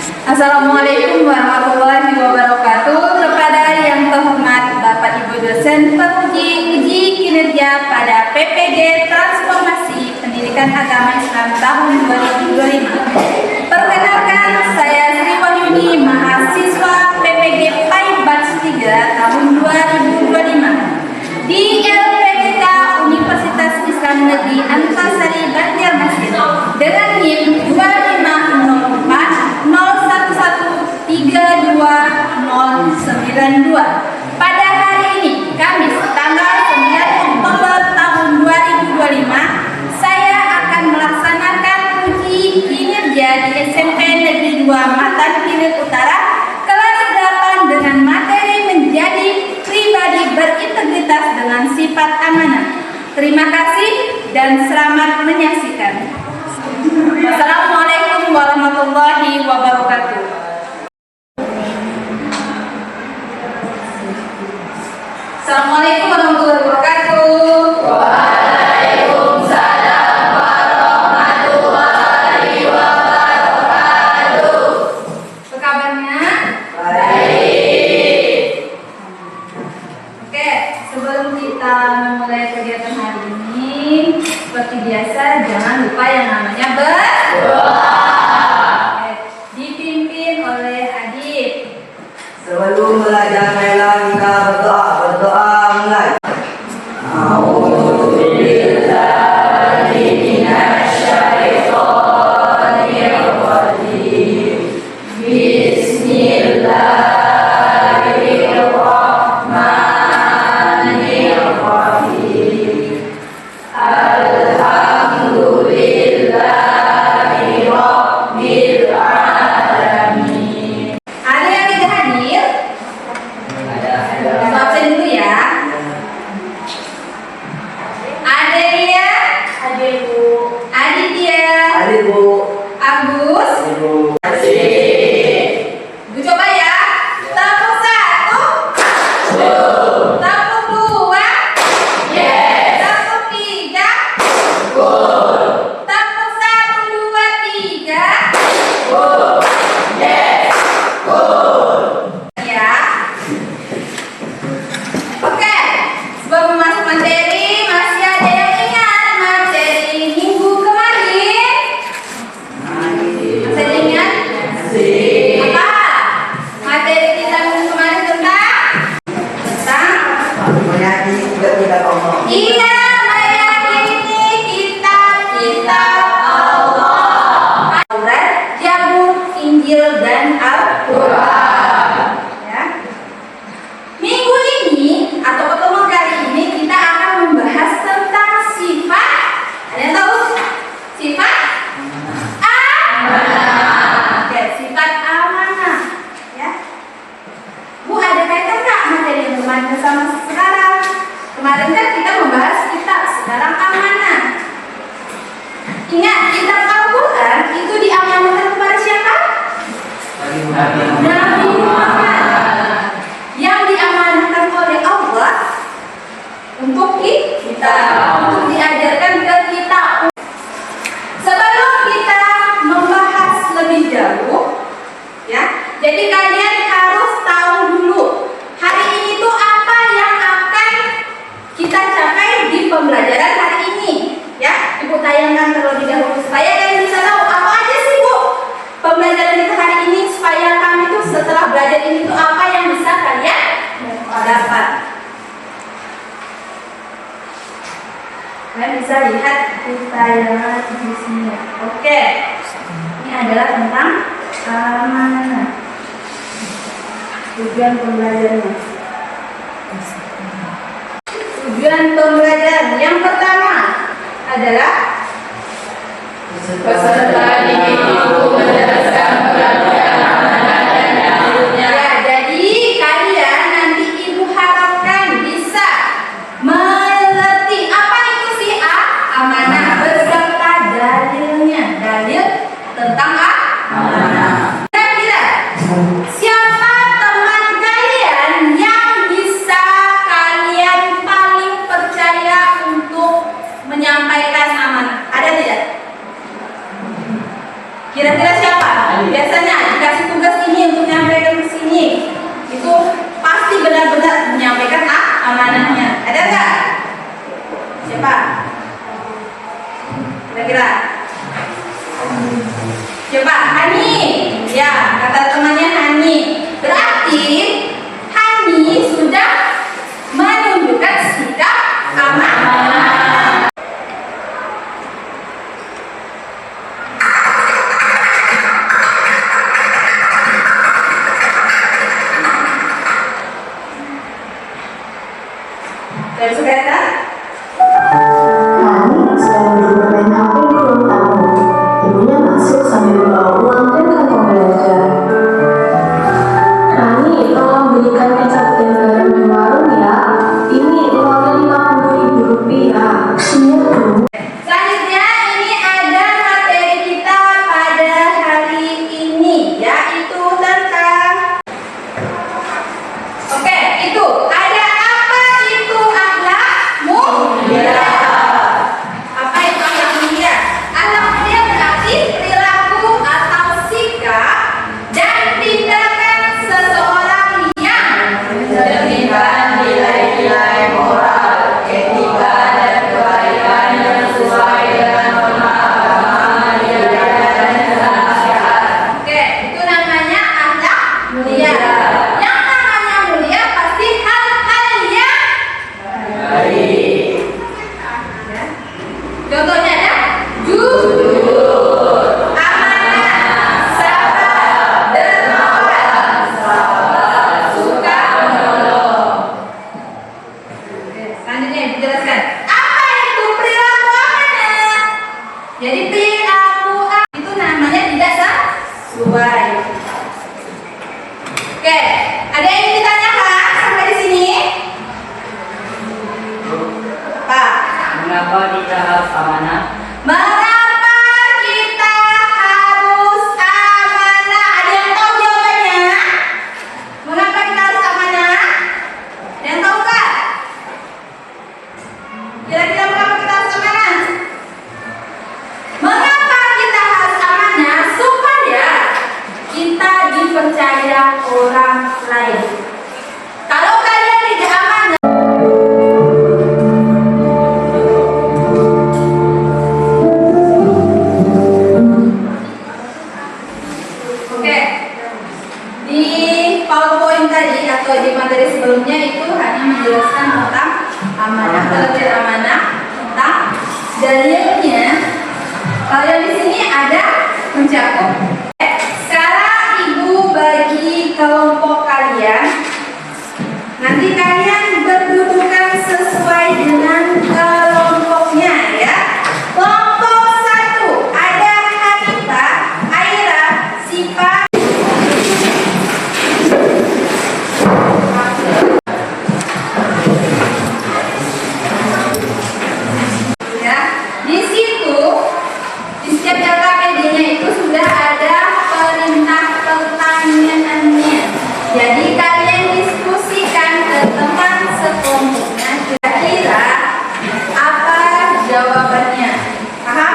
Assalamualaikum warahmatullahi wabarakatuh. Kepada yang terhormat Bapak Ibu dosen penguji kinerja pada PPG Transformasi Pendidikan Agama Islam tahun 2025. Perkenalkan, saya Sri Wahyuni, mahasiswa PPG PAI Batch 3 tahun 2025 di LPDK Universitas Islam Negeri Antasari Banjarmasin dengan NIM 25010113292. Pada hari ini, Kamis tanggal 9 Oktober tahun 2025, saya akan melaksanakan uji kinerja di SMP Negeri 2 Matan Kilir Utara kelas 8 dengan materi menjadi pribadi berintegritas dengan sifat amanah. Terima kasih dan selamat menyaksikan. Wassalamualaikum warahmatullahi wabarakatuh. Assalamualaikum warahmatullahi wabarakatuh. Waalaikumsalam warahmatullahi wabarakatuh. Apa kabarnya? Baik. Oke, sebelum kita memulai kegiatan hari ini, seperti biasa jangan lupa yang namanya berdoa. Dipimpin oleh Adib. Sebelum belajar melang kita berdoa mulai. A'udzubillahi minasyaitonir rajim. Bismillahirrahmanirrahim. Alhamdulillahi rabbil alamin. Ada yang tidak hadir? Absen dulu ya. Adelia, Aditya, Adik Bu. Agus. Ibu. Bu coba ya. Tepuk 1. Tepuk 2. Tepuk 3. Tepuk 1, 2, 3. Ya. Oke, sebelum masuk materi, masih ada yang ingat materi minggu kemarin? Masih ada yang ingat? Apa? Materi kita minggu kemarin tentang Menyanyi juga tidak ngomong. iya, meyakini kitab-kitab Allah, Taurat, Zabur, Injil, dan Al-Quran. Ya. Minggu ini atau pertemuan kali ini kita akan membahas tentang sifat. Ada yang tahu? Sifat amanah. Oke, sifat amanah. Ya. Bu, ada kaitan nggak materi yang kemarin sama sekarang? Kemarin kan kita membahas kitab, sekarang amanah. Ingat, kitab Al-Quran itu diamanahkan kepada siapa? Nabi Muhammad. Yang diamanahkan oleh Allah untuk kita, untuk diajarkan ke kita. Sebelum kita membahas lebih jauh, ya, jadi kalian harus tahu dulu hari ini tuh apa yang akan kita capai di pembelajaran hari ini. Ya, Ibu tayangkan terlebih dahulu supaya kalian bisa tahu apa aja sih Bu pembelajaran kita hari ini, supaya kami tuh setelah belajar ini tuh apa yang bisa kalian dapat. Kalian bisa lihat di tayangan di sini. Oke, ini adalah tentang amanah. Tujuan pembelajarannya. Tujuan pembelajaran yang pertama adalah Peserta didik itu menjelaskan perhatian amanah dan dalilnya. ya, jadi kalian nanti Ibu harapkan bisa mengerti apa itu sih amanah beserta dalilnya. Dalil tentang amanah. Kira-kira siapa teman kalian yang bisa kalian paling percaya untuk menyampaikan amanah? Ada tidak? Kira-kira siapa? biasanya dikasih tugas ini untuk menyampaikan ke sini, itu pasti benar-benar menyampaikan amanahnya. Ada nggak? Siapa? Kira-kira? Coba Hani, ya kata temannya Hani. Berarti Hani sudah menunjukkan sikap amanah. Dan saudara, Hani sedang duduk main HP di ruang tamu. Ibunya masuk sambil membawa uang dan kantong belanja. Hani, tolong belikan kecap dan garam di warung ya. Ini uangnya 50.000 rupiah. Iya, Bu. selanjutnya ini ada materi kita pada hari ini, yaitu tentang itu ada apa itu akhlak mulia. Apa itu akhlak mulia? Akhlak mulia berarti perilaku atau sikap dan tindakan seseorang yang mencerminkan nilai-nilai moral, etika, dan kebaikan yang sesuai dengan norma agama yang ada dan syariat. Oke, itu namanya akhlak mulia. Yang namanya mulia pasti hal-hal yang Baik. contohnya ada jujur, amanah, sabar, dermawan, suka menolong. Oke, selanjutnya dijelaskan apa itu perilaku amanah. Jadi perilaku itu namanya tidak sesuai. Oke, ada yang ditanyakan sampai di sini? Pak, Mengapa kita harus amanah? mengapa kita harus amanah? Ada yang tahu jawabannya? Mengapa kita harus amanah? Ada yang tahu nggak? Kira-kira mengapa kita harus amanah? Mengapa kita harus amanah? Supaya kita dipercaya orang lain. Kalau kalian tidak amanah, oke, di PowerPoint tadi atau di materi sebelumnya itu hanya menjelaskan tentang amanah, pengertian amanah, tentang dalilnya. Kalau di sini ada mencakup. Sekarang ibu bagi kelompok kalian. Nanti kalian berdudukan sesuai dengan kelompoknya ya. Kelompok 1 ada Hanifah, Aira, Sipa. Ya, di situ di setiap LKPD-nya itu sudah ada perintah pertanyaannya. Jadi kalian diskusikan ke teman sekelompoknya kira-kira apa jawabannya. Paham?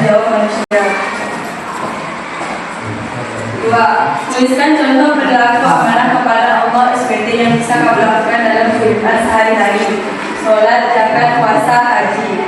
jawab manusia. 2. Tuliskan contoh perilaku amanah kepada Allah SPT yang bisa kamu lakukan dalam kehidupan sehari-hari. Sholat, zakat, puasa, haji.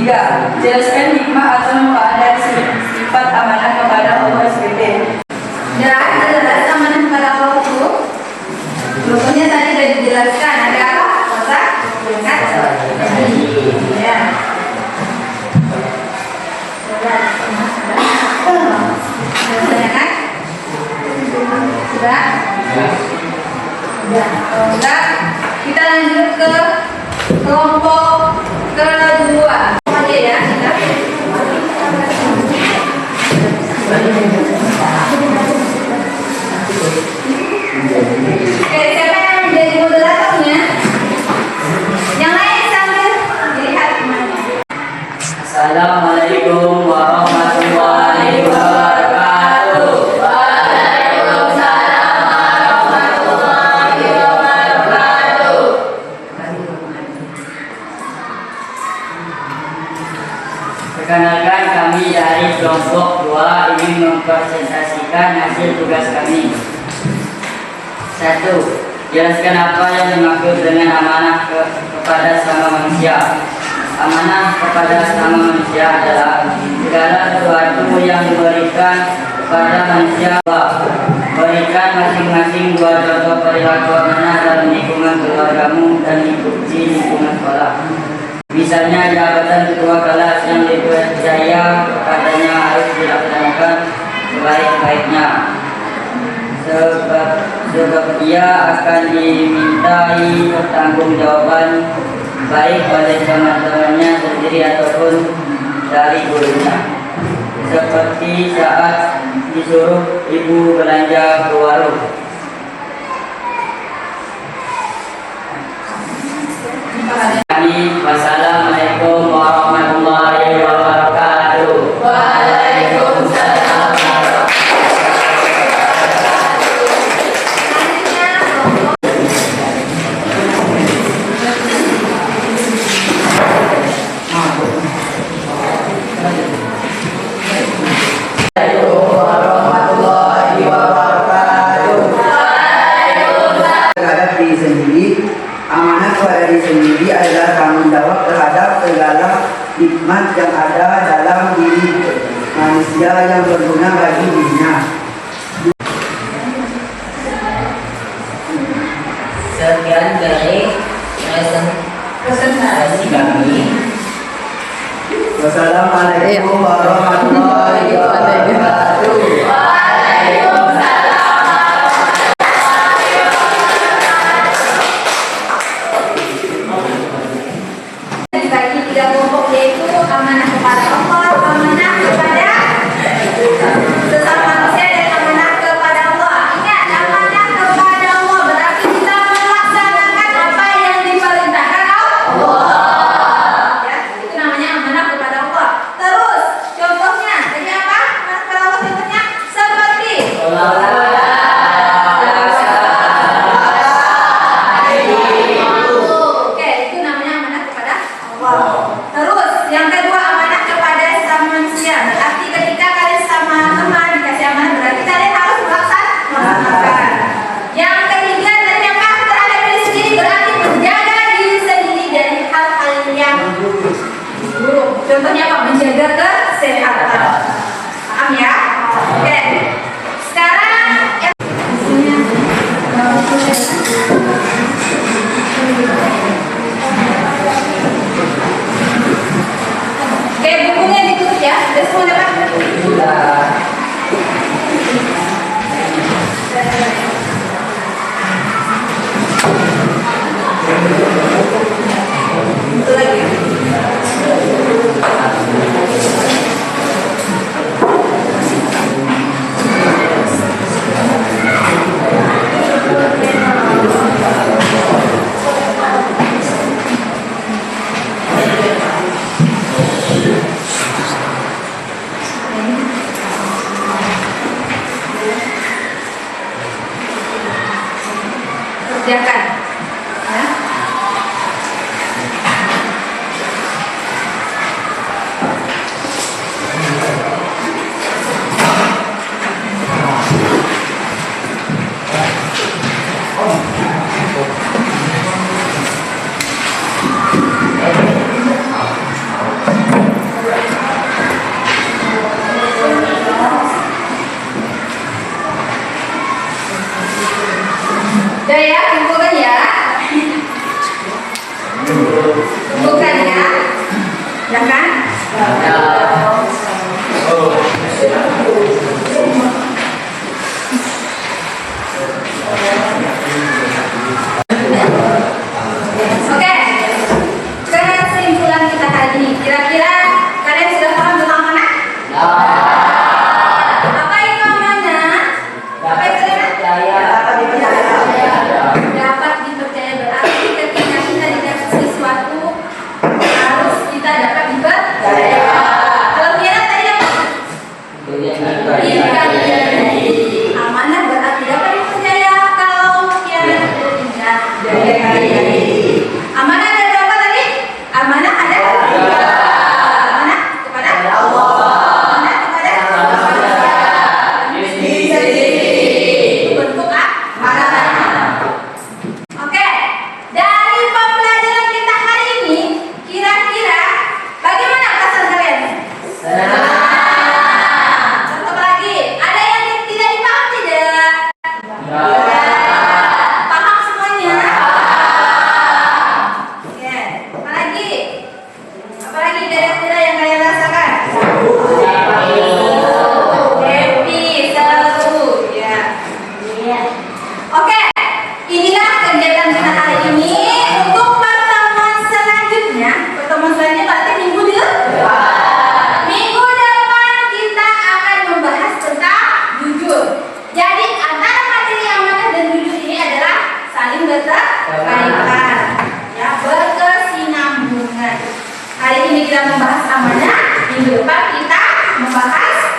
3. Jelaskan hikmah atau manfaat dari sifat amanah kepada Allah SPT. Dan jelas amanah kepada Allah itu rupanya tadi sudah dijelaskan. Ada apa? Puasa, zakat, haji. Ya. Sudah kan? Sudah? Sudah. Kalau enggak, kita lanjut ke kelompok kedua. Aja ya kita. Oke, siapa yang menjadi moderatornya? Yang lain sambil dilihat. Assalamualaikum warahmatullahi wabarakatuh. Perkenalkan, kami dari kelompok 2 ingin mempresentasikan hasil tugas kami. 1. Jelaskan apa yang dimaksud dengan amanah kepada sesama manusia. Amanah kepada sesama manusia adalah segala sesuatu yang diberikan kepada manusia. Berikan masing-masing 2 contoh perilaku amanah dalam lingkungan keluargamu dan di lingkungan sekolah. Misalnya, jabatan ketua kelas yang dipercaya kepadanya harus dilaksanakan sebaik-baiknya, sebab ia akan dimintai pertanggungjawaban baik oleh teman-temannya sendiri ataupun dari gurunya. Seperti saat disuruh ibu belanja ke warung. Wassalamualaikum warahmatullahi wabarakatuh. Waalaikumsalam. Warahmatullahi wabarakatuh. Terhadap diri sendiri, amanah kepada diri sendiri adalah tanggung jawab terhadap segala nikmat yang ada dalam diri manusia yang berguna bagi dirinya. Sekian dari presentasi kami. Wassalamualaikum warahmatullahi wabarakatuh. Dibagi 3 kelompok, yaitu amanah kepada Allah, amanah kepada sesama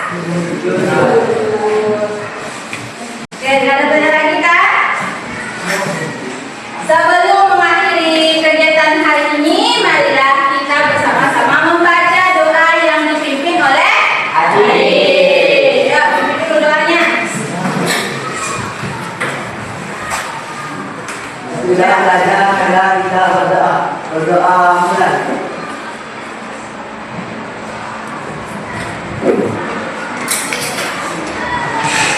Oke, tidak ada tanya lagi kan? Sebelum mengakhiri kegiatan hari ini, marilah kita bersama-sama membaca doa yang dipimpin oleh Adik. Ya, pimpin dulu doanya. Sudah belajar, kita berdoa mulai.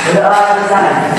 Berdoa bersama.